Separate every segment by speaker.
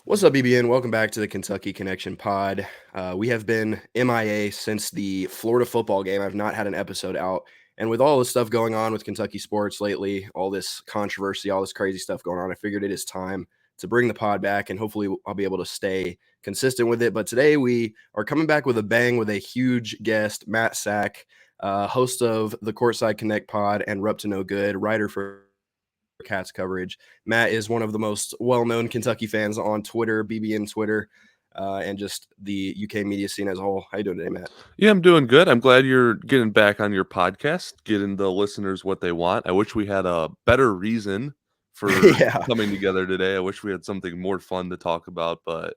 Speaker 1: What's up, BBN? Welcome back to the Kentucky Connection Pod. We have been MIA since the Florida football game. I've not had an episode out. And with all the stuff going on with Kentucky sports lately, all this controversy, all this crazy stuff going on, I figured it is time to bring the pod back, and hopefully I'll be able to stay consistent with it. But today we are coming back with a bang with a huge guest, Matt Sack, host of the Courtside Connect pod and Rup to No Good, writer for Cats coverage. Matt is one of the most well-known Kentucky fans on Twitter, BBN Twitter, and just the UK media scene as a whole. How you doing today, Matt?
Speaker 2: Yeah, I'm doing good. I'm glad you're getting back on your podcast, getting the listeners what they want. I wish we had a better reason for
Speaker 1: Yeah,
Speaker 2: coming together today. I wish we had something more fun to talk about, but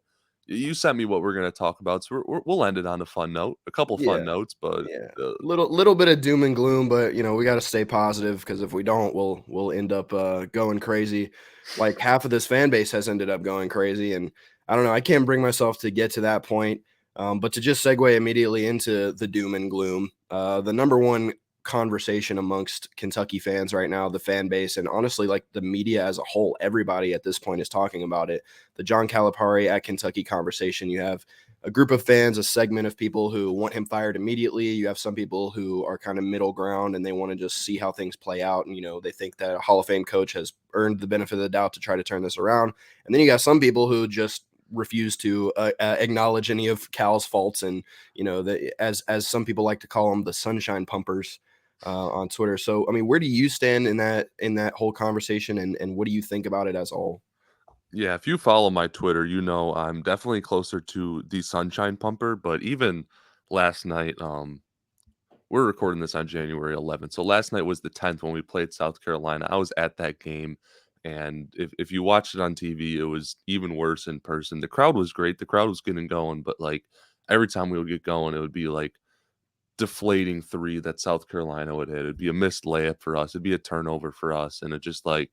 Speaker 2: you sent me what we're going to talk about, so we'll end it on a fun note, a couple fun
Speaker 1: yeah,
Speaker 2: notes, but
Speaker 1: yeah.
Speaker 2: uh,
Speaker 1: Little bit of doom and gloom, but we got to stay positive because if we don't, we'll end up going crazy. Like half of this fan base has ended up going crazy, and I don't know. I can't bring myself to get to that point. But to just segue immediately into the doom and gloom, the number one conversation amongst Kentucky fans right now, the fan base, and honestly, like the media as a whole, everybody at this point is talking about it. The John Calipari at Kentucky conversation. You have a group of fans, a segment of people who want him fired immediately. You have some people who are kind of middle ground and they want to just see how things play out. And, they think that a Hall of Fame coach has earned the benefit of the doubt to try to turn this around. And then you got some people who just refuse to acknowledge any of Cal's faults. And, as some people like to call them, the sunshine pumpers on Twitter. So, I mean, where do you stand in that whole conversation, and what do you think about it as a whole?
Speaker 2: yeah, if you follow my Twitter, you know I'm definitely closer to the Sunshine Pumper, but even last night, we're recording this on January 11th. So last night was the 10th when we played South Carolina. I was at that game. And if you watched it on TV, it was even worse in person. The crowd was great. The crowd was getting going. But like every time we would get going, it would be like deflating three that South Carolina would hit. It'd be a missed layup for us. It'd be a turnover for us. And it just like,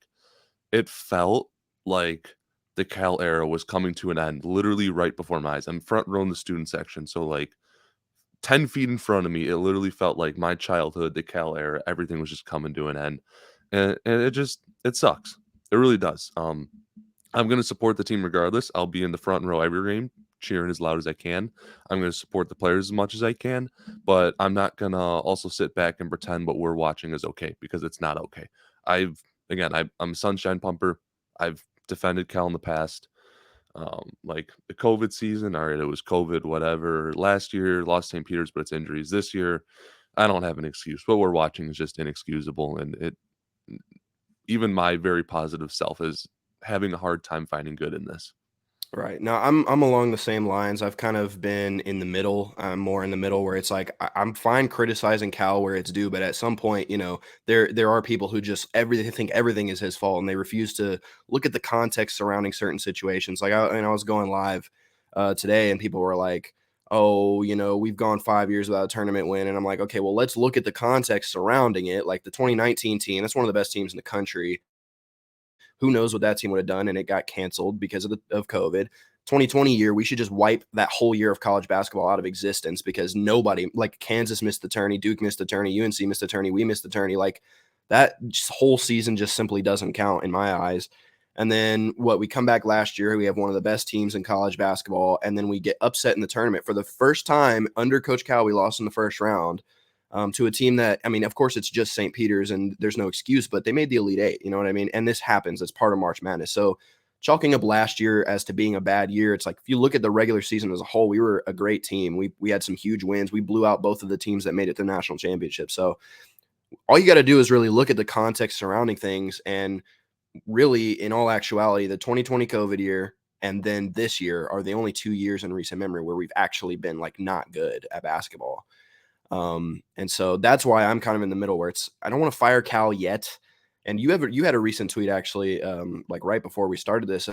Speaker 2: it felt like the Cal era was coming to an end literally right before my eyes. I'm front row in the student section. So like 10 feet in front of me, it literally felt like my childhood, the Cal era, everything was just coming to an end. And it sucks. It really does. I'm going to support the team regardless. I'll be in the front row every game, cheering as loud as I can. I'm going to support the players as much as I can, but I'm not going to also sit back and pretend what we're watching is okay because it's not okay. I'm a sunshine pumper. I've defended Cal in the past. Like the COVID season, all right, it was COVID, whatever. Last year, lost St. Peter's, but it's injuries. This year, I don't have an excuse. What we're watching is just inexcusable, and it even my very positive self is having a hard time finding good in this.
Speaker 1: Right. Now I'm along the same lines. I've kind of been in the middle. I'm more in the middle where it's like I'm fine criticizing Cal where it's due, but at some point, there are people who just everything think everything is his fault and they refuse to look at the context surrounding certain situations. Like I was going live today and people were like, "Oh, we've gone 5 years without a tournament win," and I'm like, "Okay, well, let's look at the context surrounding it. Like the 2019 team, that's one of the best teams in the country. Who knows what that team would have done? And it got canceled because of COVID. 2020 year, we should just wipe that whole year of college basketball out of existence because nobody, like Kansas missed the tourney, Duke missed the tourney, UNC missed the tourney, we missed the tourney. Like that whole season just simply doesn't count in my eyes. And then we come back last year, we have one of the best teams in college basketball, and then we get upset in the tournament for the first time under Coach Cal. We lost in the first round to a team that, I mean, of course, it's just St. Peter's and there's no excuse, but they made the Elite Eight. You know what I mean? And this happens. It's part of March Madness. So chalking up last year as to being a bad year, it's like if you look at the regular season as a whole, we were a great team. We had some huge wins. We blew out both of the teams that made it to the national championship. So all you got to do is really look at the context surrounding things. And really, in all actuality, the 2020 COVID year and then this year are the only 2 years in recent memory where we've actually been like not good at basketball. And so that's why I'm kind of in the middle where it's I don't want to fire Cal yet. And you had a recent tweet actually, like right before we started this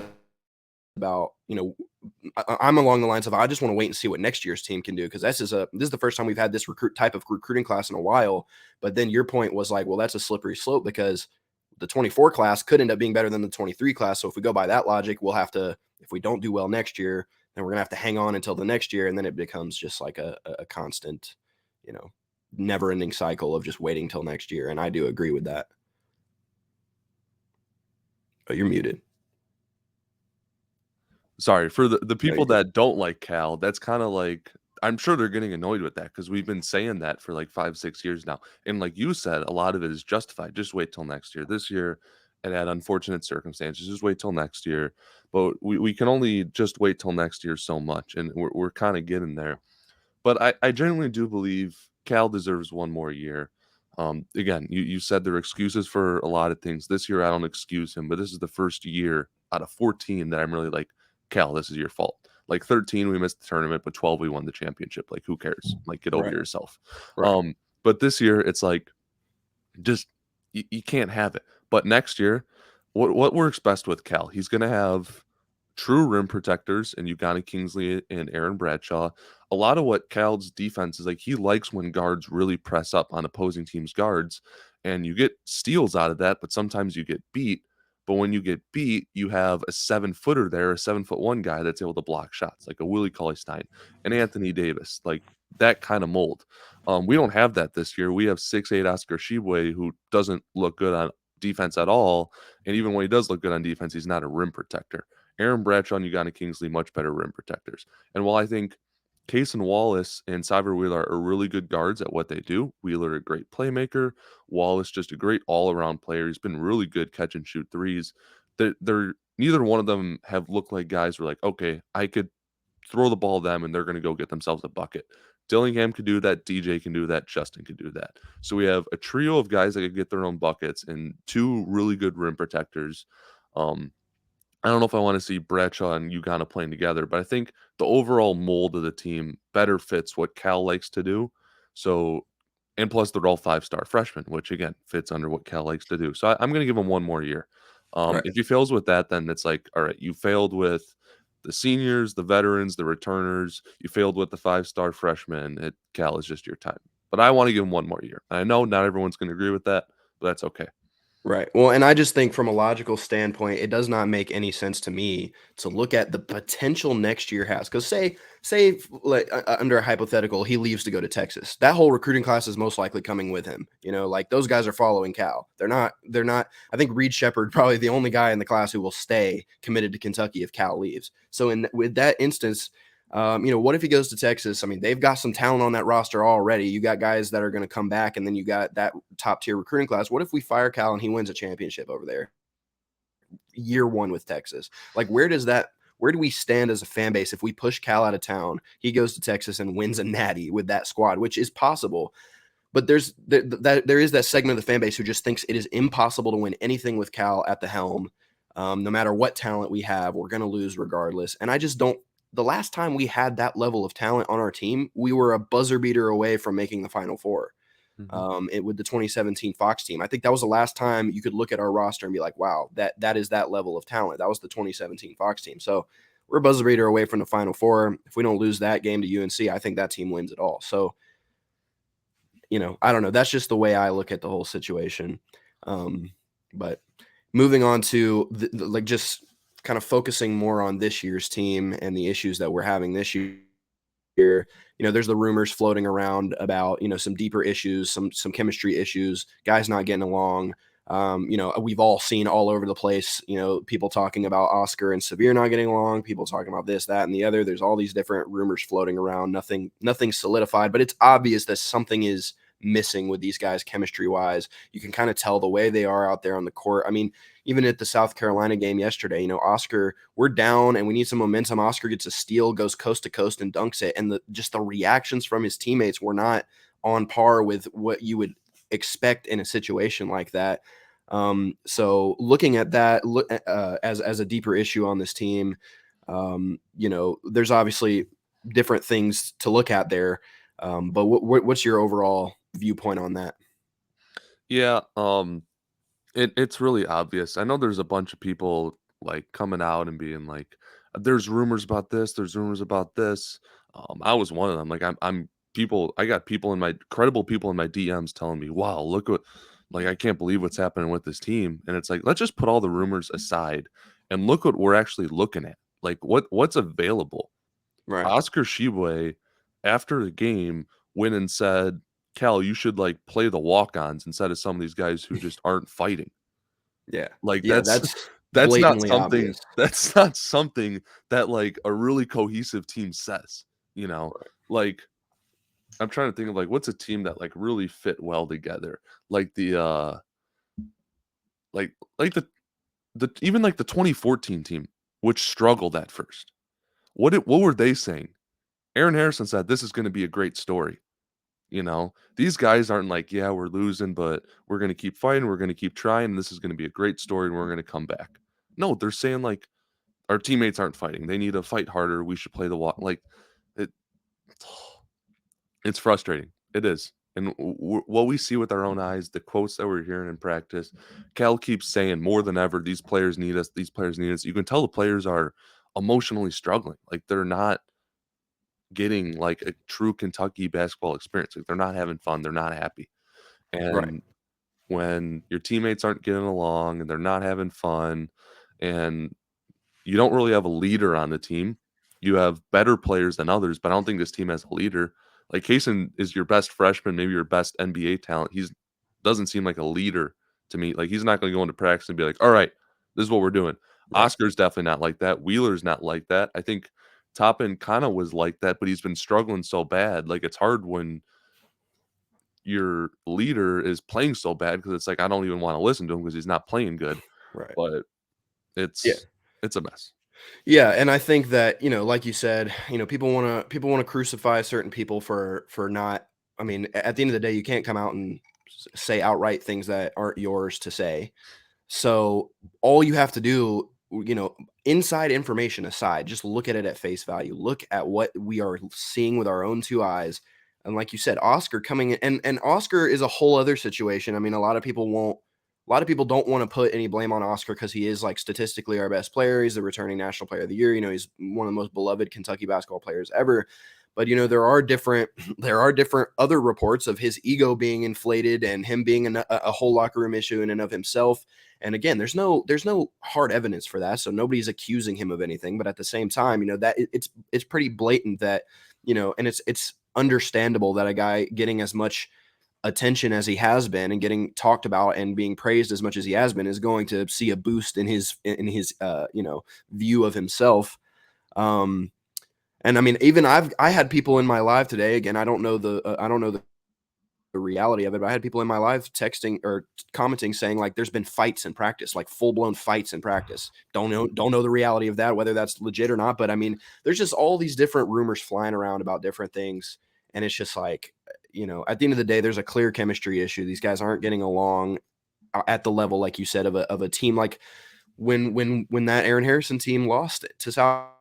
Speaker 1: about I'm along the lines of I just want to wait and see what next year's team can do because this is the first time we've had this type of recruiting class in a while. But then your point was like, well, that's a slippery slope because the 24 class could end up being better than the 23 class. So if we go by that logic, we'll have to if we don't do well next year, then we're gonna have to hang on until the next year, and then it becomes just like a constant, you know, never ending cycle of just waiting till next year. And I do agree with that. Oh, you're muted.
Speaker 2: Sorry, for the
Speaker 1: No,
Speaker 2: people
Speaker 1: you're good.
Speaker 2: that don't like Cal, that's kinda like I'm sure they're getting annoyed with that because 'cause we've been saying that for, like, 5, 6 years now, and like you said, a lot of it is justified, just wait till next year. This year, it had unfortunate circumstances, just wait till next year, but we can only just wait till next year so much, and we're kinda getting there. But I genuinely do believe Cal deserves one more year. Again, you said there are excuses for a lot of things. This year, I don't excuse him, but this is the first year out of 14 that I'm really like, Cal, this is your fault. Like 13, we missed the tournament, but 12, we won the championship. Like, who cares? Like, get over
Speaker 1: Right.
Speaker 2: yourself.
Speaker 1: Right.
Speaker 2: Um, but this year, it's like just you can't have it. But next year, what works best with Cal? He's gonna have true rim protectors and Ugani Kingsley and Aaron Bradshaw. A lot of what Cal's defense is like, he likes when guards really press up on opposing teams' guards, and you get steals out of that, but sometimes you get beat. But when you get beat, you have a 7-footer there, a 7'1" guy that's able to block shots, like a Willie Cauley Stein and Anthony Davis, like that kind of mold. We don't have that this year. We have 6'8" Oscar Shibwe, who doesn't look good on defense at all. And even when he does look good on defense, he's not a rim protector. Aaron Bradshaw and Uganda Kingsley, much better rim protectors. And while I think Case and Wallace and Cyber Wheeler are really good guards at what they do, Wheeler a great playmaker, Wallace just a great all-around player. He's been really good catch and shoot threes. They're neither one of them have looked like guys who are like, okay, I could throw the ball to them and they're going to go get themselves a bucket. Dillingham could do that. DJ can do that. Justin could do that. So we have a trio of guys that could get their own buckets and two really good rim protectors. Um, I don't know if I want to see Bradshaw and Uganda playing together, but I think the overall mold of the team better fits what Cal likes to do. So, and plus they're all 5-star freshmen, which again fits under what Cal likes to do. So I'm going to give him one more year.
Speaker 1: Right.
Speaker 2: If he fails with that, then it's like, all right, you failed with the seniors, the veterans, the returners. You failed with the 5-star freshmen. Cal is just your time. But I want to give him one more year. And I know not everyone's going to agree with that, but that's okay.
Speaker 1: Right. Well, and I just think from a logical standpoint, it does not make any sense to me to look at the potential next year has. Because like under a hypothetical, he leaves to go to Texas. That whole recruiting class is most likely coming with him. Like those guys are following Cal. They're not. They're not. I think Reed Shepard probably the only guy in the class who will stay committed to Kentucky if Cal leaves. So with that instance, what if he goes to Texas? I mean, they've got some talent on that roster already. You got guys that are going to come back, and then you got that top tier recruiting class. What if we fire Cal and he wins a championship over there, year one with Texas? Like, where do we stand as a fan base if we push Cal out of town? He goes to Texas and wins a natty with that squad, which is possible. But there is that segment of the fan base who just thinks it is impossible to win anything with Cal at the helm. No matter what talent we have, we're going to lose regardless. And I just don't. The last time we had that level of talent on our team, we were a buzzer beater away from making the Final Four.
Speaker 2: Mhm.
Speaker 1: With the 2017 Fox team, I think that was the last time you could look at our roster and be like, "Wow, that is that level of talent." That was the 2017 Fox team. So we're a buzzer beater away from the Final Four. If we don't lose that game to UNC, I think that team wins it all. So I don't know. That's just the way I look at the whole situation. But moving on to like just kind of focusing more on this year's team and the issues that we're having this year. There's the rumors floating around about some deeper issues, some chemistry issues, guys not getting along. We've all seen all over the place, people talking about Oscar and Severe not getting along, people talking about this, that, and the other. There's all these different rumors floating around, nothing solidified, but it's obvious that something is missing with these guys chemistry wise. You can kind of tell the way they are out there on the court. I mean, even at the South Carolina game yesterday, Oscar, we're down and we need some momentum. Oscar gets a steal, goes coast to coast and dunks it. And the reactions from his teammates were not on par with what you would expect in a situation like that. So looking at that as a deeper issue on this team, there's obviously different things to look at there. But what's your overall viewpoint on that?
Speaker 2: Yeah, it's really obvious. I know there's a bunch of people like coming out and being like, "There's rumors about this. There's rumors about this." I was one of them. Like I'm people. I got people in my credible people in my DMs telling me, "Wow, look what, like I can't believe what's happening with this team." And it's like, let's just put all the rumors aside and look what we're actually looking at. Like what's available.
Speaker 1: Right.
Speaker 2: Oscar Shibwe, after the game, went and said, "Cal, you should like play the walk-ons instead of some of these guys who just aren't fighting."
Speaker 1: Yeah.
Speaker 2: Like
Speaker 1: Yeah,
Speaker 2: that's
Speaker 1: that's
Speaker 2: That's not
Speaker 1: blatantly
Speaker 2: something
Speaker 1: obvious.
Speaker 2: that's not something that, like, a really cohesive team says, you know?
Speaker 1: Right.
Speaker 2: Like, I'm trying to think of, like, what's a team that, like, really fit well together? Like like the even, like, the 2014 team, which struggled at first. What were they saying? Aaron Harrison said, "This is gonna be a great story." You know? These guys aren't like, "Yeah, we're losing, but we're gonna keep fighting, we're gonna keep trying, and this is gonna be a great story, and we're gonna come back." No, they're saying, like, "Our teammates aren't fighting, they need to fight harder, we should play the walk." Like, it it's frustrating. It is. And what we see with our own eyes, the quotes that we're hearing in practice, Cal keeps saying more than ever, "These players need us, these players need us." You can tell the players are emotionally struggling, like, they're not getting, like, a true Kentucky basketball experience, like, they're not having fun, they're not happy.
Speaker 1: Right.
Speaker 2: And when your teammates aren't getting along and they're not having fun and you don't really have a leader on the team, you have better players than others, but I don't think this team has a leader. Like, Kaysen is your best freshman, maybe your best NBA talent. He's doesn't seem like a leader to me. Like, he's not gonna go into practice and be like, "All right, this is what we're doing."
Speaker 1: Right.
Speaker 2: Oscar's definitely not like that. Wheeler's not like that. I think Toppin kinda was like that, but he's been struggling so bad. Like, it's hard when your leader is playing so bad because it's like, I don't even wanna listen to him because he's not playing good,
Speaker 1: Right.
Speaker 2: but
Speaker 1: Yeah.
Speaker 2: it's it's a mess.
Speaker 1: Yeah, and I think that, like you said, people wanna crucify certain people for not. I mean, at the end of the day, you can't come out and say outright things that aren't yours to say. So all you have to do, inside information aside, just look at it at face value. Look at what we are seeing with our own two eyes. And like you said, Oscar coming in, and Oscar is a whole other situation. I mean, a lot of people don't want to put any blame on Oscar because he is like statistically our best player. He's the returning national player of the year. He's one of the most beloved Kentucky basketball players ever. But there are different there are different other reports of his ego being inflated and him being a whole locker room issue in and of himself. And again, there's no hard evidence for that, so nobody's accusing him of anything. But at the same time, that it's pretty blatant that and it's understandable that a guy getting as much attention as he has been and getting talked about and being praised as much as he has been is going to see a boost in his view of himself. Um, and I mean, even I had people in my live today. Again, I don't know the reality of it. But I had people in my live texting or commenting saying like there's been fights in practice, like full blown fights in practice. Don't know the reality of that, whether that's legit or not. But I mean, there's just all these different rumors flying around about different things, and it's just like at the end of the day, there's a clear chemistry issue. These guys aren't getting along at the level, like you said, of a team like when that Aaron Harrison team lost it to South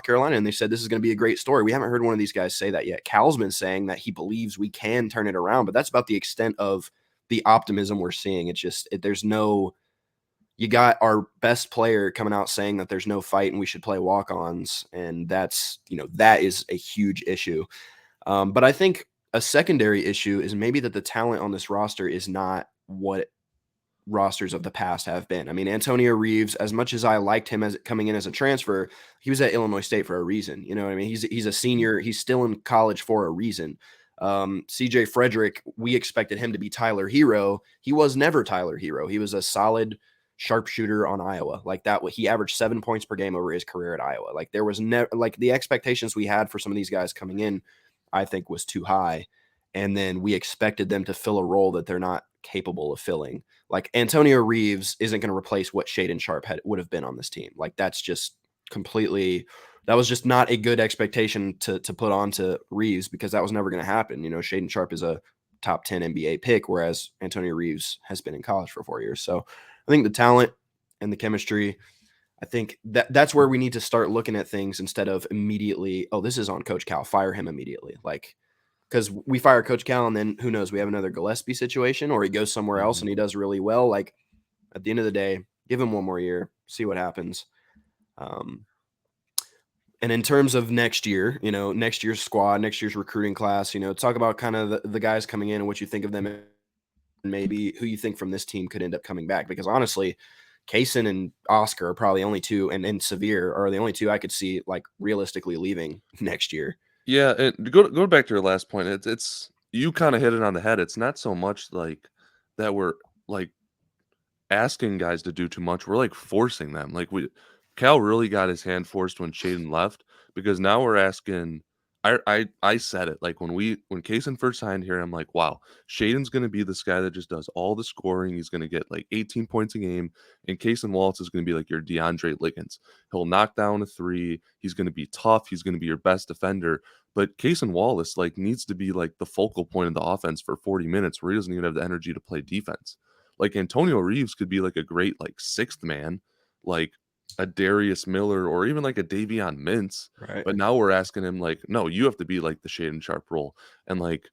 Speaker 1: Carolina, and they said this is going to be a great story. We haven't heard one of these guys say that yet. Cal's been saying that he believes we can turn it around, but that's about the extent of the optimism we're seeing. It's just there's no. You got our best player coming out saying that there's no fight and we should play walk-ons, and that is a huge issue. But I think a secondary issue is maybe that the talent on this roster is not what rosters of the past have been. I mean, Antonio Reeves, as much as I liked him as coming in as a transfer, he was at Illinois State for a reason. You know what I mean? He's a senior. He's still in college for a reason. CJ Frederick, we expected him to be Tyler Hero. He was never Tyler Hero. He was a solid sharpshooter on Iowa. Like that, he averaged 7 points per game over his career at Iowa. Like there was never like the expectations we had for some of these guys coming in, I think was too high. And then we expected them to fill a role that they're not capable of filling. Like Antonio Reeves isn't going to replace what Shaden Sharp would have been on this team. Like that's just completely that was just not a good expectation to put on to Reeves because that was never going to happen. Shaden Sharp is a top 10 NBA pick, whereas Antonio Reeves has been in college for 4 years. So I think the talent and the chemistry, I think that's where we need to start looking at things instead of immediately, oh, this is on Coach Cal, fire him immediately. Like because we fire Coach Cal and then who knows, we have another Gillespie situation or he goes somewhere else
Speaker 2: Mhm.
Speaker 1: and he does really well. Like at the end of the day, give him one more year, see what happens. Um, and in terms of next year, next year's squad, next year's recruiting class, talk about kind of the guys coming in and what you think of them and maybe who you think from this team could end up coming back. Because honestly, Kaysen and Oscar are probably the only two, and Severe are the only two I could see like realistically leaving next year.
Speaker 2: Yeah, and to go back to your last point, it's you kinda hit it on the head. It's not so much like that we're, like, asking guys to do too much. We're like forcing them. Like Cal really got his hand forced when Shaden left because now we're asking. I said it like when Kaysen first signed here. I'm like, wow, Shaden's gonna be this guy that just does all the scoring. He's gonna get like 18 points a game, and Kaysen Wallace is gonna be like your DeAndre Liggins. He'll knock down a three. He's gonna be tough. He's gonna be your best defender. But Kaysen Wallace like needs to be like the focal point of the offense for 40 minutes where he doesn't even have the energy to play defense. Like Antonio Reeves could be like a great like sixth man, like a Darius Miller or even like a Davion Mintz.
Speaker 1: Right.
Speaker 2: But now we're asking him like, no, you have to be like the Shaden Sharp role. And like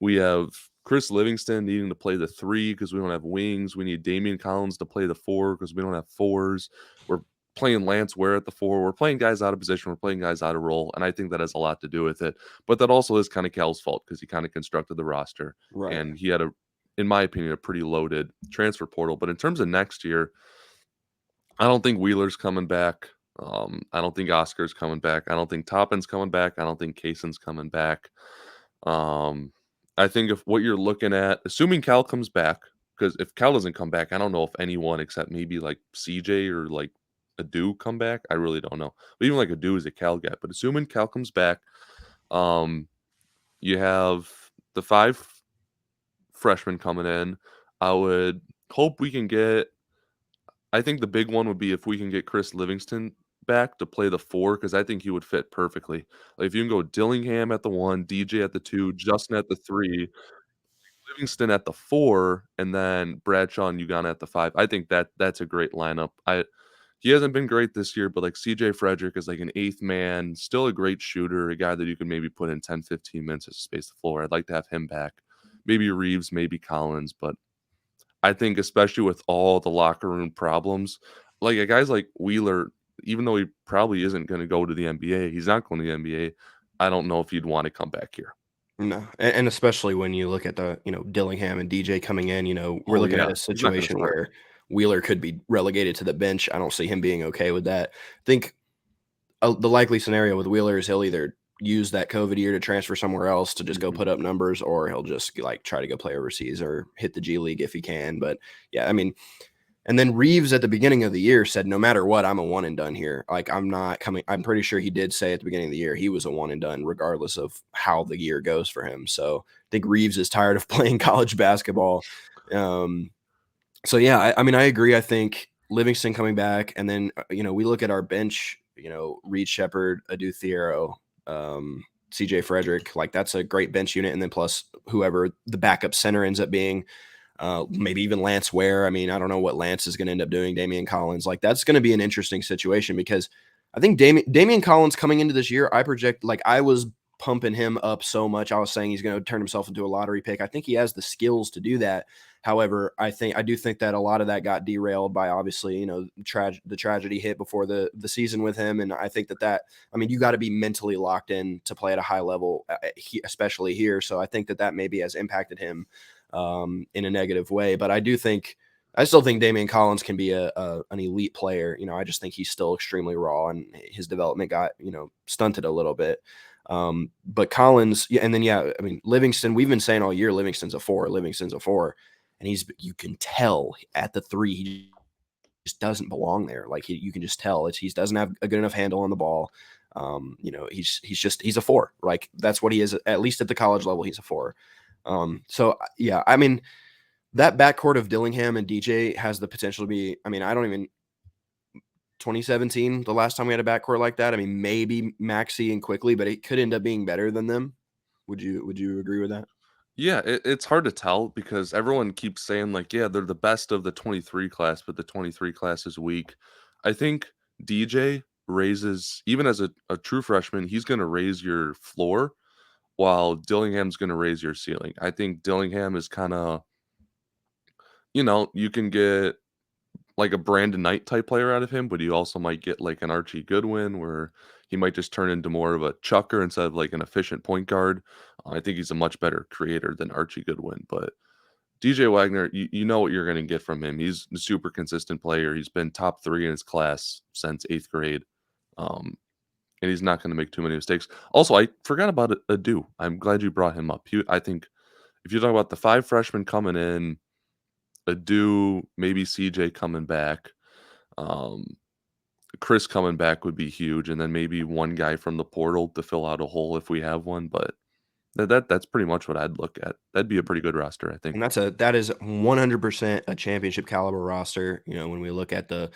Speaker 2: we have Chris Livingston needing to play the three because we don't have wings. We need Damian Collins to play the four because we don't have fours. We're playing Lance Ware at the four. We're playing guys out of position. We're playing guys out of role. And I think that has a lot to do with it. But that also is kind of Cal's fault because he kind of constructed the roster
Speaker 1: Right.
Speaker 2: and he had in my opinion, a pretty loaded transfer portal. But in terms of next year, I don't think Wheeler's coming back. I don't think Oscar's coming back. I don't think Toppin's coming back. I don't think Kaysen's coming back. Um, I think if what you're looking at, assuming Cal comes back, because if Cal doesn't come back, I don't know if anyone except maybe like CJ or like Adu come back. I really don't know. But even like Adu is a Cal guy. But assuming Cal comes back, um, you have the five freshmen coming in. I would hope we can get. I think the big one would be if we can get Chris Livingston back to play the four because I think he would fit perfectly. Like if you can go Dillingham at the one, DJ at the two, Justin at the three, Livingston at the four, and then Bradshaw and Ugana at the five. I think that's a great lineup. He hasn't been great this year, but like CJ Frederick is like an eighth man, still a great shooter, a guy that you can maybe put in 10, 15 minutes to space the floor. I'd like to have him back. Maybe Reeves, maybe Collins, but I think especially with all the locker room problems, like a guys like Wheeler, even though he probably isn't going to go to the NBA, he's not going to the NBA. I don't know if you'd want to come back here.
Speaker 1: No, and especially when you look at the, Dillingham and DJ coming in, we're
Speaker 2: Oh
Speaker 1: looking
Speaker 2: yeah,
Speaker 1: at a
Speaker 2: he's not going to
Speaker 1: situation
Speaker 2: start.
Speaker 1: where Wheeler could be relegated to the bench. I don't see him being okay with that. I think the likely scenario with Wheeler is he'll either use that COVID year to transfer somewhere else to just go
Speaker 2: Mhm.
Speaker 1: put up numbers, or he'll just like try to go play overseas or hit the G League if he can. But yeah, I mean, and then Reeves at the beginning of the year said, no matter what, I'm a one and done here. Like, I'm not coming. I'm pretty sure he did say at the beginning of the year he was a one and done, regardless of how the year goes for him. So I think Reeves is tired of playing college basketball. Um, so yeah, I mean, I agree. I think Livingston coming back, and then we look at our bench. Reed Shepard, Adu Thiero, CJ Frederick. Like that's a great bench unit, and then plus whoever the backup center ends up being. Maybe even Lance Ware. I mean, I don't know what Lance is going to end up doing. Damian Collins, like that's going to be an interesting situation because I think Damian Collins coming into this year, I project like I was pumping him up so much. I was saying he's going to turn himself into a lottery pick. I think he has the skills to do that. However, I do think that a lot of that got derailed by obviously the tragedy hit before the season with him, and I think that I mean you got to be mentally locked in to play at a high level, especially here. So I think that maybe has impacted him in a negative way. But I still think Damian Collins can be an elite player. I just think he's still extremely raw and his development got, stunted a little bit. But Collins, yeah, and then yeah, I mean Livingston, we've been saying all year Livingston's a four, and you can tell at the three he just doesn't belong there. Like you can just tell he doesn't have a good enough handle on the ball. He's a four. Like that's what he is, at least at the college level, he's a four. So yeah, I mean that backcourt of Dillingham and DJ has the potential to be. I mean, I don't even 2017, the last time we had a backcourt like that. I mean, maybe Maxi and Quickly, but it could end up being better than them. Would you agree with that?
Speaker 2: Yeah, it's hard to tell because everyone keeps saying like, yeah, they're the best of the 23 class, but the 23 class is weak. I think DJ raises even as a true freshman, he's going to raise your floor while Dillingham's going to raise your ceiling. I think Dillingham is kind of, you can get like a Brandon Knight type player out of him, but you also might get like an Archie Goodwin where he might just turn into more of a chucker instead of like an efficient point guard. I think he's a much better creator than Archie Goodwin, but DJ Wagner, you know what you're going to get from him. He's a super consistent player. He's been top three in his class since eighth grade. Um, and he's not going to make too many mistakes. Also, I forgot about Adu. I'm glad you brought him up. I think if you talk about the five freshmen coming in, Adu, maybe CJ coming back. Um, Chris coming back would be huge, and then maybe one guy from the portal to fill out a hole if we have one. But that's pretty much what I'd look at. That'd be a pretty good roster, I think.
Speaker 1: And that is 100% a championship caliber roster. You know, when we look at the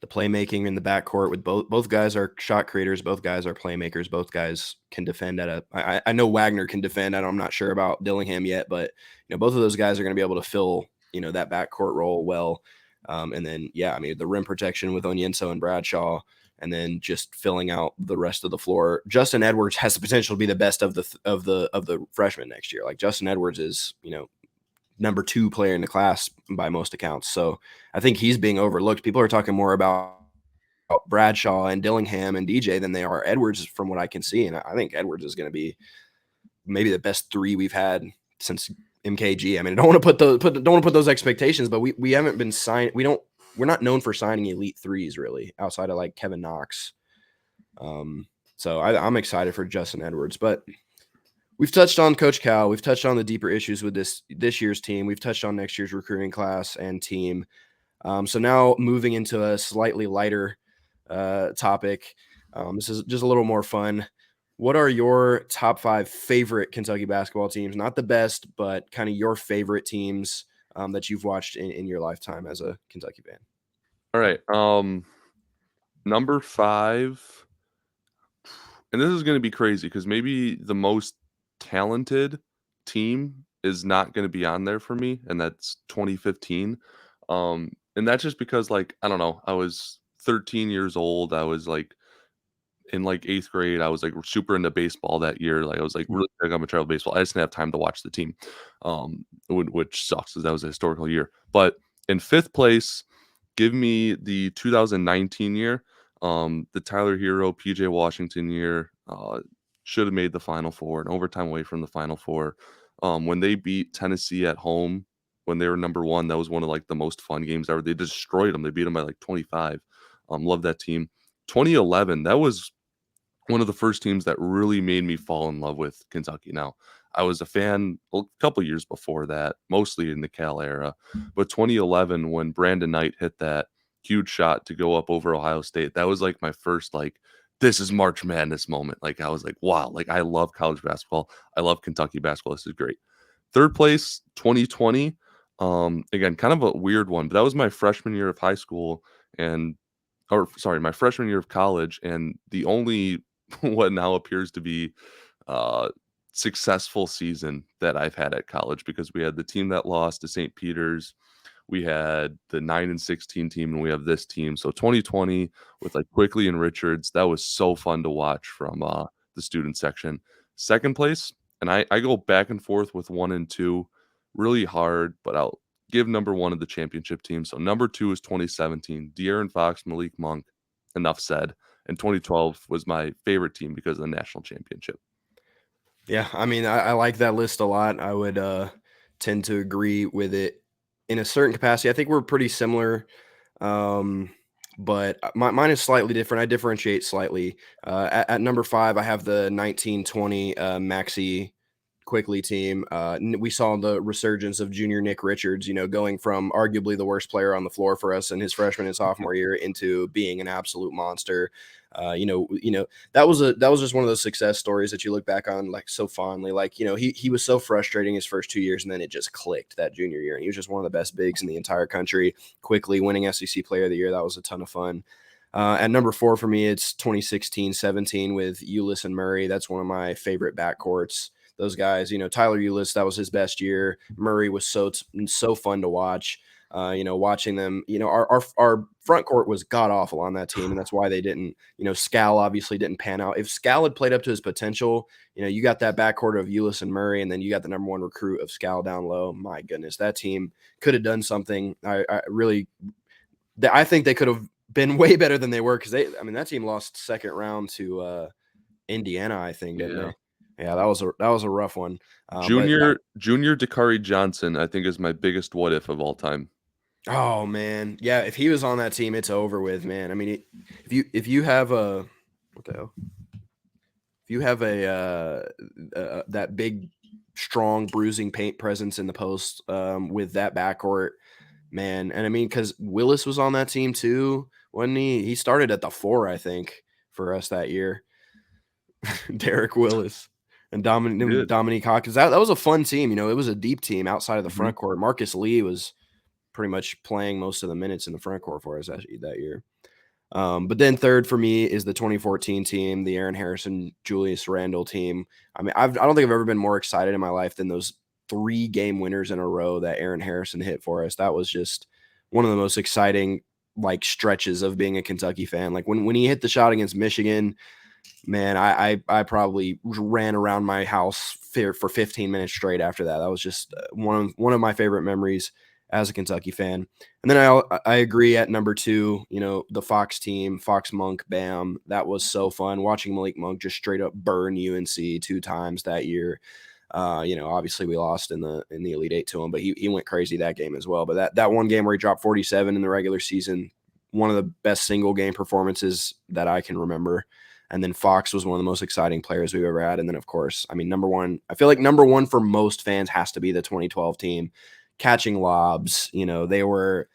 Speaker 1: playmaking in the backcourt with both guys are shot creators, both guys are playmakers, both guys can defend at a. I know Wagner can defend. I'm not sure about Dillingham yet, but you know both of those guys are going to be able to fill that backcourt role well. And then yeah, I mean the rim protection with Onyenso and Bradshaw, and then just filling out the rest of the floor. Justin Edwards has the potential to be the best of the freshmen next year. Like Justin Edwards is number 2 player in the class by most accounts. So I think he's being overlooked. People are talking more about Bradshaw and Dillingham and DJ than they are Edwards, from what I can see. And I think Edwards is going to be maybe the best 3 we've had since MKG. I mean, I don't want to put those expectations, but we haven't been signed. We're not known for signing elite threes really, outside of like Kevin Knox. So I'm excited for Justin Edwards, but we've touched on Coach Cal. We've touched on the deeper issues with this year's team. We've touched on next year's recruiting class and team. So now moving into a slightly lighter topic. This is just a little more fun. What are your top 5 favorite Kentucky basketball teams? Not the best, but kind of your favorite teams that you've watched in your lifetime as a Kentucky fan.
Speaker 2: All right. Number 5, and this is going to be crazy because maybe the most talented team is not going to be on there for me, and that's 2015. And that's just because, like, I don't know, I was 13 years old. I was like in like 8th grade. I was like super into baseball that year. Like, I was like really big on travel baseball. I just didn't have time to watch the team, which sucks because that was a historical year. But in 5th place, give me the 2019 year. The Tyler Hero, PJ Washington year, should have made the Final Four, an overtime away from the Final Four. When they beat Tennessee at home, when they were number 1, that was one of like the most fun games ever. They destroyed them. They beat them by like 25. Love that team. 2011, that was one of the first teams that really made me fall in love with Kentucky. Now, I was a fan a couple years before that, mostly in the Cal era, but 2011 when Brandon Knight hit that huge shot to go up over Ohio State, that was like my first like this is March Madness moment. Like I was like, wow, like I love college basketball. I love Kentucky basketball. This is great. 3rd place, 2020. Again, kind of a weird one, but that was my freshman year of high school and or sorry, my freshman year of college, and the only what now appears to be uh successful season that I've had at college because we had the team that lost to St. Peter's, we had the 9-16 team, and we have this team. So 2020 with like Quickly and Richards, that was so fun to watch from the student section. 2nd place, and I go back and forth with 1 and 2 really hard, but I'll give number 1 of the championship team. So number 2 is 2017, De'Aaron Fox, Malik Monk. Enough said. And 2012 was my favorite team because of the national championship.
Speaker 1: Yeah, I mean, I like that list a lot. I would tend to agree with it in a certain capacity. I think we're pretty similar, um, but mine is slightly different. I differentiate slightly. At number 5, I have the 1920 Maxi Quickly team. We saw the resurgence of junior Nick Richards, going from arguably the worst player on the floor for us in his freshman and sophomore year into being an absolute monster. That was just one of those success stories that you look back on like so fondly. Like, he was so frustrating his first 2 years, and then it just clicked that junior year. And he was just one of the best bigs in the entire country. Quickly winning SEC Player of the Year. That was a ton of fun. At number 4 for me, it's 2016-17 with Ulis and Murray. That's one of my favorite backcourts. Those guys, Tyler Ulis, that was his best year. Murray was so fun to watch. Watching them, our front court was god awful on that team, and that's why they didn't. Scal obviously didn't pan out. If Scal had played up to his potential, you got that backcourt of Ulis and Murray, and then you got the number 1 recruit of Scal down low. My goodness, that team could have done something. I think they could have been way better than they were because that team lost 2nd round to Indiana, I think, didn't
Speaker 2: Yeah.
Speaker 1: they? Yeah, that was a rough one. But
Speaker 2: Junior Dakari Johnson, I think, is my biggest what if of all time.
Speaker 1: oh man, yeah, if he was on that team, it's over with, man. I mean, if you have a what the hell? If you have that big, strong, bruising paint presence in the post with that backcourt, man. And I mean, because Willis was on that team too, wasn't he? He started at the 4, I think, for us that year. Derek Willis and
Speaker 2: He did.
Speaker 1: Dominique Hawkins. That was a fun team. It was a deep team outside of the
Speaker 2: Mhm.
Speaker 1: front court. Marcus Lee was pretty much playing most of the minutes in the front court for us that year. But then third for me is the 2014 team, the Aaron Harrison, Julius Randle team. I mean, I don't think I've ever been more excited in my life than those 3 game winners in a row that Aaron Harrison hit for us. That was just one of the most exciting like stretches of being a Kentucky fan. Like when he hit the shot against Michigan, man, I probably ran around my house for 15 minutes straight after that. That was just one of my favorite memories as a Kentucky fan. And then I agree at number 2, the Fox team, Fox Monk, Bam. That was so fun watching Malik Monk just straight up burn UNC 2 times that year. Obviously we lost in the Elite Eight to him, but he went crazy that game as well. But that one game where he dropped 47 in the regular season, one of the best single game performances that I can remember. And then Fox was one of the most exciting players we've ever had. And then, of course, I mean, number one, I feel like number one for most fans has to be the 2012 team, catching lobs. They were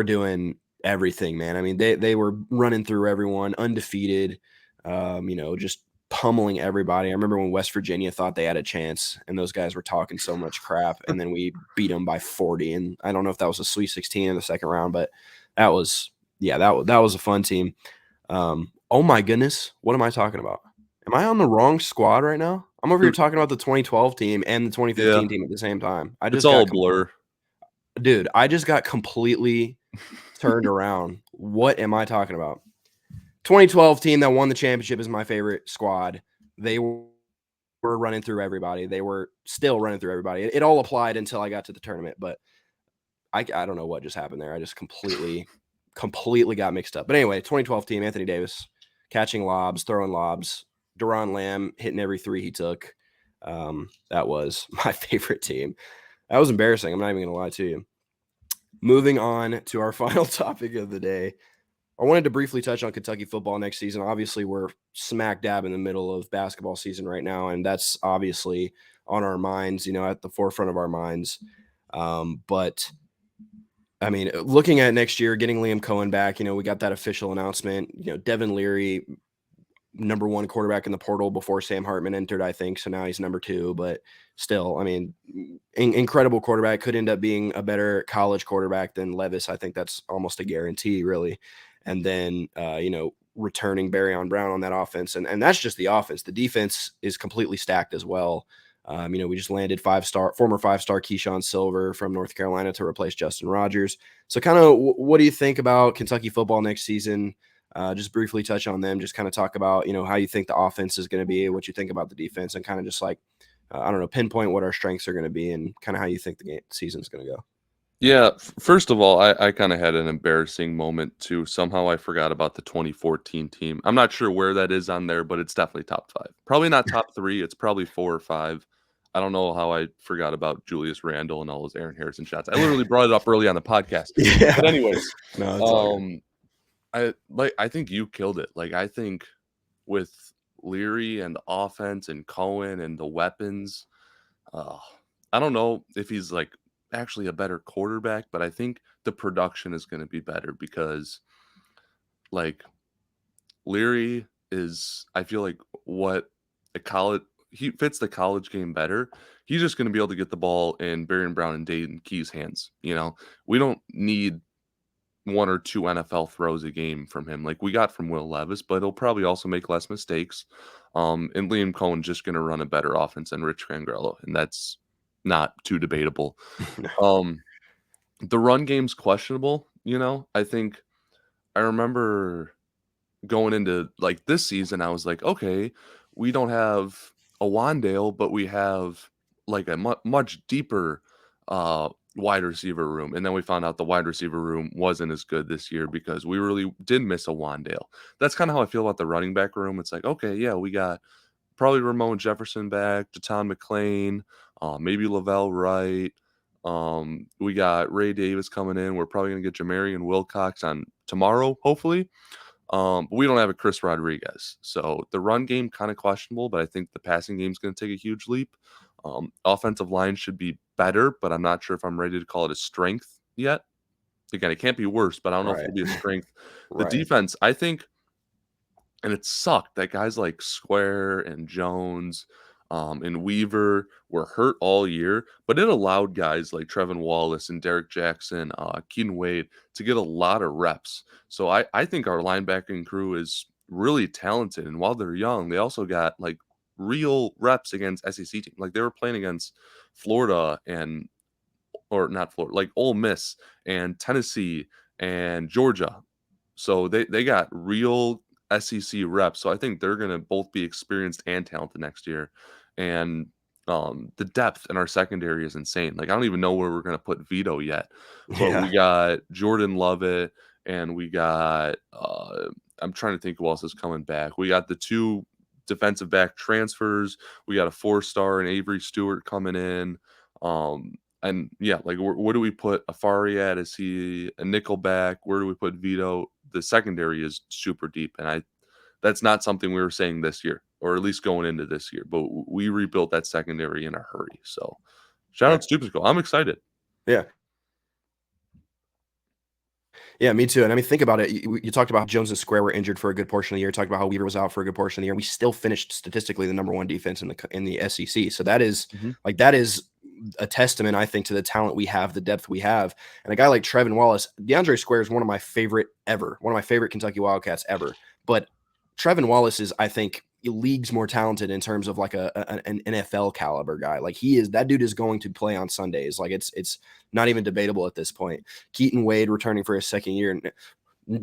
Speaker 1: doing everything, man. I mean, they were running through everyone, undefeated. Just pummeling everybody. I remember when West Virginia thought they had a chance, and those guys were talking so much crap, and then we beat them by 40. And I don't know if that was a Sweet 16 in the second round, but that was that was a fun team. Oh my goodness, what am I talking about? Am I on the wrong squad right now? I'm over here
Speaker 2: Dude,
Speaker 1: talking about the 2012 team and the
Speaker 2: yeah,
Speaker 1: 2015 team at the same time.
Speaker 2: it's all a blur.
Speaker 1: I just got completely turned around. What am I talking about? 2012 team that won the championship is my favorite squad. They were running through everybody. They were still running through everybody. It all applied until I got to the tournament, but I don't know what just happened there. I just completely got mixed up. But anyway, 2012 team, Anthony Davis catching lobs, throwing lobs, Duron Lamb hitting every 3 he took. That was my favorite team. That was embarrassing. I'm not even going to lie to you. Moving on to our final topic of the day. I wanted to briefly touch on Kentucky football next season. Obviously, we're smack dab in the middle of basketball season right now, and that's obviously on our minds, at the forefront of our minds. But I mean, looking at next year, getting Liam Cohen back, we got that official announcement. Devin Leary, number 1 quarterback in the portal before Sam Hartman entered, I think. So now he's number 2, but still, I mean, incredible quarterback. Could end up being a better college quarterback than Levis. I think that's almost a guarantee, really. And then, returning Barryon Brown on that offense. And that's just the offense. The defense is completely stacked as well. We just landed former 5-star Keyshawn Silver from North Carolina to replace Justin Rogers. So kind of what do you think about Kentucky football next season? Just briefly touch on them, just kind of talk about, how you think the offense is going to be, what you think about the defense, and kind of just like, I don't know, pinpoint what our strengths are going to be and kind of how you think the season's going to go.
Speaker 2: Yeah, first of all, I kind of had an embarrassing moment too. Somehow I forgot about the 2014 team. I'm not sure where that is on there, but it's definitely top 5. Probably not top 3. It's probably 4 or 5. I don't know how I forgot about Julius Randle and all those Aaron Harrison shots. I literally brought it up early on the podcast. But
Speaker 1: Yeah.
Speaker 2: anyways,
Speaker 1: No, it's all good.
Speaker 2: um, I think you killed it. Like I think with Leary and the offense and Cohen and the weapons, uh, I don't know if he's like actually a better quarterback, but I think the production is going to be better because like Leary is, I feel like what a college he fits the college game better. He's just going to be able to get the ball in Barry Brown and Dayton Key's hands. We don't need 1 or 2 NFL throws a game from him like we got from Will Levis, but he'll probably also make less mistakes. And Liam Cohen just going to run a better offense than Rich Gangrello, and that's not too debatable. Um, the run game's questionable. I think I remember going into like this season, I was like, okay, we don't have a Wandale, but we have like a much deeper wide receiver room. And then we found out the wide receiver room wasn't as good this year because we really did miss a Wandale. That's kind of how I feel about the running back room. It's like, okay, yeah, we got probably Ramon Jefferson back, Jaton McClain, maybe Lavelle Wright. We got Ray Davis coming in. We're probably gonna get Jamarian Wilcox on tomorrow, hopefully. But we don't have a Chris Rodriguez. So the run game kind of questionable, but I think the passing game is going to take a huge leap. Offensive line should be better, but I'm not sure if I'm ready to call it a strength yet. Again, it can't be worse, but I don't know if
Speaker 1: Right.
Speaker 2: it'll be a strength. The
Speaker 1: Right.
Speaker 2: defense, I think, and it sucked that guys like Square and Jones, and Weaver were hurt all year, but it allowed guys like Trevin Wallace and Derek Jackson, Keaton Wade to get a lot of reps. So I think our linebacking crew is really talented, and while they're young, they also got like real reps against SEC teams. Like they were playing against Florida and or not Florida, like Ole Miss and Tennessee and Georgia. So they got real SEC reps. So I think they're gonna both be experienced and talented next year. And the depth in our secondary is insane. Like I don't even know where we're gonna put Vito yet. But
Speaker 1: Yeah.
Speaker 2: we got Jordan Lovett and we got I'm trying to think who else is coming back. We got the two defensive back transfers. We got a 4-star and Avery Stewart coming in. And yeah, like where do we put Afari at? Is he a nickel back? Where do we put Vito? The secondary is super deep, and I that's not something we were saying this year, or at least going into this year. But we rebuilt that secondary in a hurry. So shout out
Speaker 1: Right.
Speaker 2: to Stupico. I'm excited.
Speaker 1: Yeah. Yeah, me too. And I mean, think about it. You talked about how Jones and Square were injured for a good portion of the year. Talked about how Weaver was out for a good portion of the year. We still finished statistically the number one defense in the SEC. So
Speaker 2: Mhm.
Speaker 1: that is a testament, I think, to the talent we have, the depth we have, and a guy like Trevin Wallace. DeAndre Square is one of my favorite ever, one of my favorite Kentucky Wildcats ever. But Trevin Wallace is, I think, leagues more talented in terms of like an NFL caliber guy. Like he is, that dude is going to play on Sundays. Like it's not even debatable at this point. Keaton Wade returning for his second year.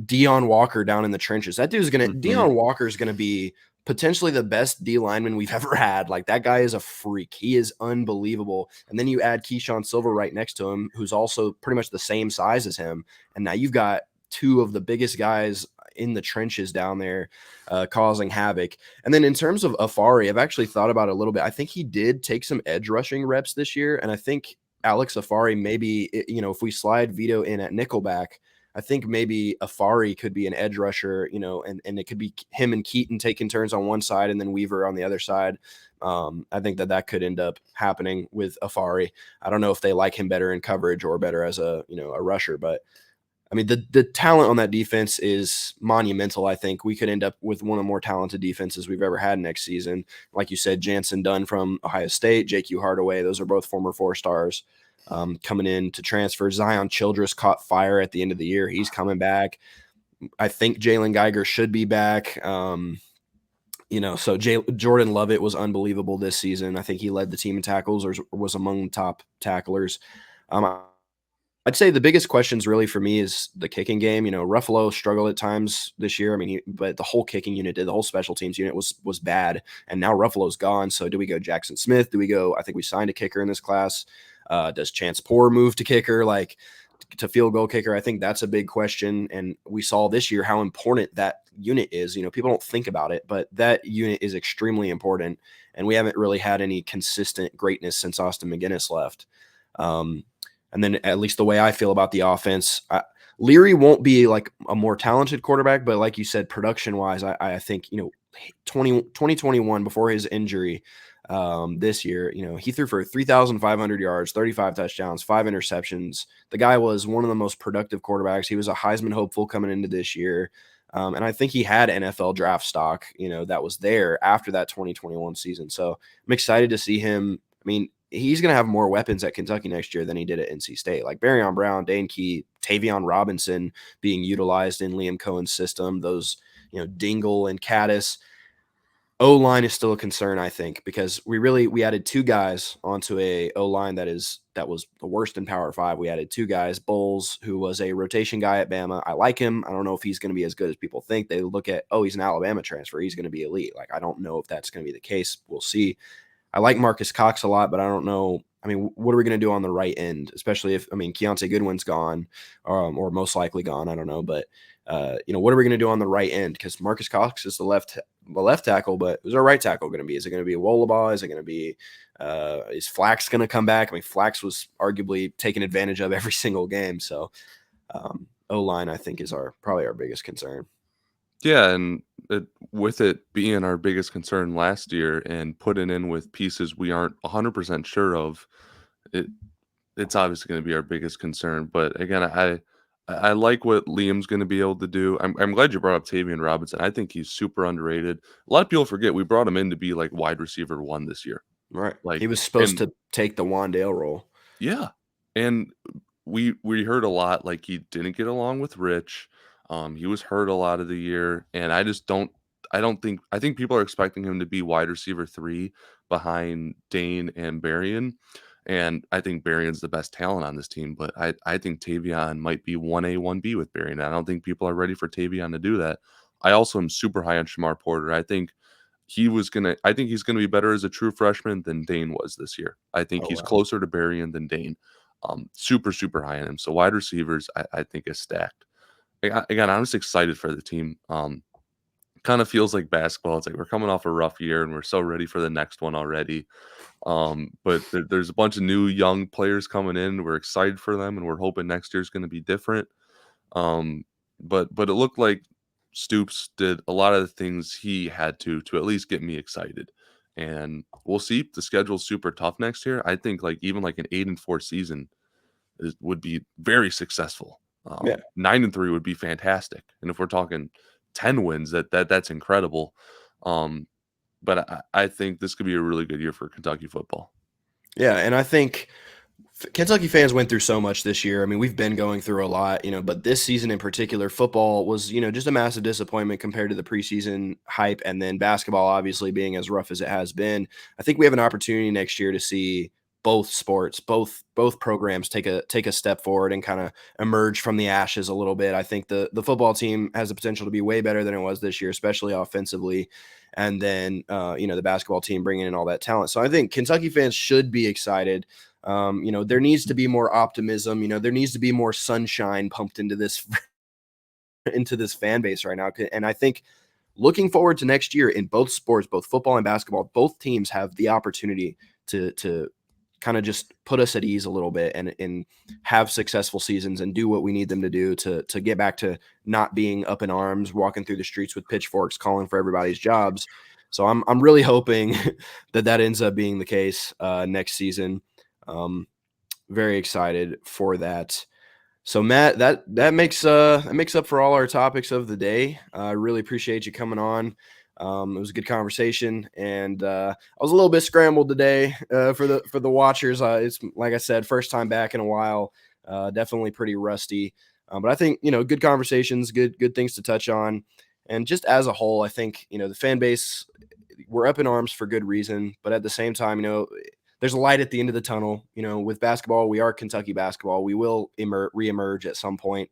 Speaker 1: Dion Walker down in the trenches.
Speaker 2: Mhm.
Speaker 1: Dion Walker is gonna be potentially the best D lineman we've ever had. Like that guy is a freak. He is unbelievable. And then you add Keyshawn Silver right next to him, who's also pretty much the same size as him. And now you've got two of the biggest guys in the trenches down there causing havoc. And then in terms of Afari, I've actually thought about it a little bit. I think he did take some edge rushing reps this year. And I think Alex Afari, maybe, if we slide Vito in at nickelback, I think maybe Afari could be an edge rusher, and it could be him and Keaton taking turns on one side and then Weaver on the other side. I think that could end up happening with Afari. I don't know if they like him better in coverage or better as a rusher, but I mean the talent on that defense is monumental. I think we could end up with one of the more talented defenses we've ever had next season. Like you said, Jansen Dunn from Ohio State, JQ Hardaway, those are both former 4 stars coming in to transfer. Zion Childress caught fire at the end of the year. He's coming back. I think Jalen Geiger should be back. So Jordan Lovett was unbelievable this season. I think he led the team in tackles or was among the top tacklers. I'd say the biggest questions really for me is the kicking game. Ruffalo struggled at times this year. I mean, but the whole kicking unit did. The whole special teams unit was bad, and now Ruffalo's gone. So do we go Jackson Smith? Do we go? I think we signed a kicker in this class. Does Chance Poor move to kicker, like to field goal kicker? I think that's a big question, and we saw this year how important that unit is. People don't think about it, but that unit is extremely important, and we haven't really had any consistent greatness since Austin McGinnis left. And then at least the way I feel about the offense, Leary won't be like a more talented quarterback, but like you said, production wise, I think, 2021 before his injury this year, he threw for 3,500 yards, 35 touchdowns, 5 interceptions. The guy was one of the most productive quarterbacks. He was a Heisman hopeful coming into this year. And I think he had NFL draft stock, that was there after that 2021 season. So I'm excited to see him. I mean, he's going to have more weapons at Kentucky next year than he did at NC State. Like Barryon Brown, Dane Key, Tavion Robinson being utilized in Liam Cohen's system. Those, Dingle and Caddis. O-line is still a concern, I think, because we added two guys onto a O-line that was the worst in Power 5. We added two guys, Bowles, who was a rotation guy at Bama. I like him. I don't know if he's going to be as good as people think. They look at, oh, he's an Alabama transfer. He's going to be elite. Like, I don't know if that's going to be the case. We'll see. I like Marcus Cox a lot, but I don't know. I mean, what are we going to do on the right end, especially if, Keontae Goodwin's gone, or most likely gone. I don't know. But, what are we going to do on the right end? Because Marcus Cox is the left tackle, but who's our right tackle going to be? Is it going to be Wolabaugh? Is it going to be, is Flax going to come back? I mean, Flax was arguably taken advantage of every single game. So, O-line, I think, is probably our biggest concern.
Speaker 2: Yeah, and with it being our biggest concern last year and putting in with pieces we aren't 100% sure of, it it's obviously going to be our biggest concern. But again, I like what Liam's gonna be able to do. I'm glad you brought up Tavian Robinson. I think he's super underrated. A lot of people forget we brought him in to be like wide receiver 1 this year.
Speaker 1: Right.
Speaker 2: Like,
Speaker 1: He was supposed
Speaker 2: and
Speaker 1: to take the Wandale role.
Speaker 2: yeah, and we heard a lot like he didn't get along with Rich. He was hurt a lot of the year, and I think people are expecting him to be wide receiver 3 behind Dane and Berrien. And I think Berrien's the best talent on this team, but I think Tavion might be 1A, 1B with Berrien. I don't think people are ready for Tavion to do that. I also am super high on Shamar Porter. I think he's gonna be better as a true freshman than Dane was this year. I think
Speaker 1: Oh,
Speaker 2: he's
Speaker 1: wow.
Speaker 2: closer to Berrien than Dane. Super, super high on him. So wide receivers, I think is stacked. Again, I'm just excited for the team. Kind of feels like basketball. It's like we're coming off a rough year and we're so ready for the next one already. But there's a bunch of new young players coming in. We're excited for them, and we're hoping next year's going to be different. Um, but it looked like Stoops did a lot of the things he had to at least get me excited. And we'll see. The schedule's super tough next year. I think like even like an 8-4 season would be very successful.
Speaker 1: Yeah.
Speaker 2: 9-3 would be fantastic. And if we're talking 10 wins, that's incredible. Um, but I think this could be a really good year for Kentucky football.
Speaker 1: Yeah, and I think Kentucky fans went through so much this year. I mean, we've been going through a lot, but this season in particular, football was, just a massive disappointment compared to the preseason hype. And then basketball, obviously, being as rough as it has been. I think we have an opportunity next year to see both sports, both programs take a step forward and kind of emerge from the ashes a little bit. I think the football team has the potential to be way better than it was this year, especially offensively. And then, the basketball team bringing in all that talent. So I think Kentucky fans should be excited. There needs to be more optimism. There needs to be more sunshine pumped into this into this fan base right now. And I think looking forward to next year in both sports, both football and basketball, both teams have the opportunity to kind of just put us at ease a little bit and have successful seasons and do what we need them to do to get back to not being up in arms, walking through the streets with pitchforks, calling for everybody's jobs. So I'm really hoping that ends up being the case next season. Um, very excited for that. So Matt, that makes up for all our topics of the day. I really appreciate you coming on. It was a good conversation, and I was a little bit scrambled today for the watchers. It's like I said, first time back in a while. Definitely pretty rusty, but I think good conversations, good things to touch on, and just as a whole, I think the fan base, we're up in arms for good reason, but at the same time, there's a light at the end of the tunnel. With basketball, we are Kentucky basketball. We will reemerge at some point.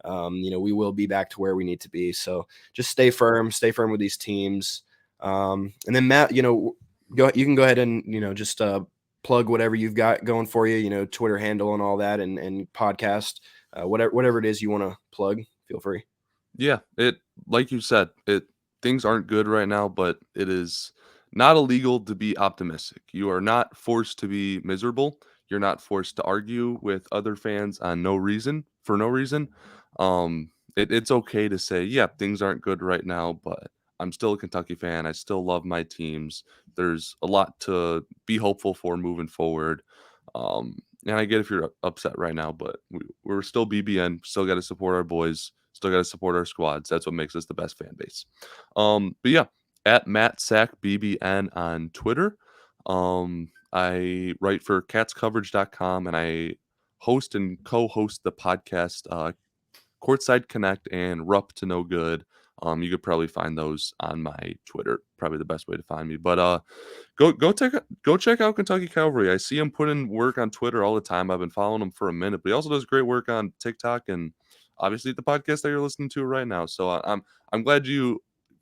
Speaker 1: We will be back to where we need to be. So just stay firm with these teams. And then Matt, you can go ahead and just plug whatever you've got going for you. Twitter handle and all that, and podcast, whatever it is you want to plug. Feel free.
Speaker 2: Yeah, it like you said, it things aren't good right now, but it is not illegal to be optimistic. You are not forced to be miserable. You're not forced to argue with other fans on no reason for no reason. It's okay to say, yeah, things aren't good right now, but I'm still a Kentucky fan. I still love my teams. There's a lot to be hopeful for moving forward. And I get if you're upset right now, but we're still BBN. Still got to support our boys. Still got to support our squads. That's what makes us the best fan base. But yeah, at Matt Sack BBN on Twitter. I write for catscoverage.com and I host and co-host the podcast Courtside Connect and Rupp to No Good. You could probably find those on my Twitter. Probably the best way to find me. But go check out Kentucky Calvary. I see him put in work on Twitter all the time. I've been following him for a minute, but he also does great work on TikTok and obviously the podcast that you're listening to right now. So I'm glad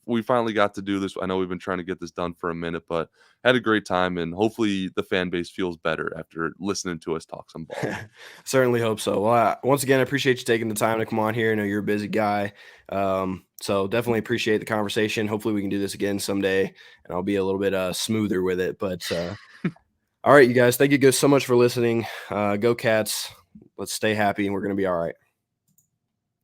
Speaker 2: we finally got to do this. I know we've been trying to get this done for a minute, but had a great time and hopefully the fan base feels better after listening to us talk some ball.
Speaker 1: Certainly hope so. Well, once again, I appreciate you taking the time to come on here. I know you're a busy guy. So definitely appreciate the conversation. Hopefully we can do this again someday and I'll be a little bit smoother with it. But all right, you guys, thank you guys so much for listening. Go Cats. Let's stay happy and we're going to be all right.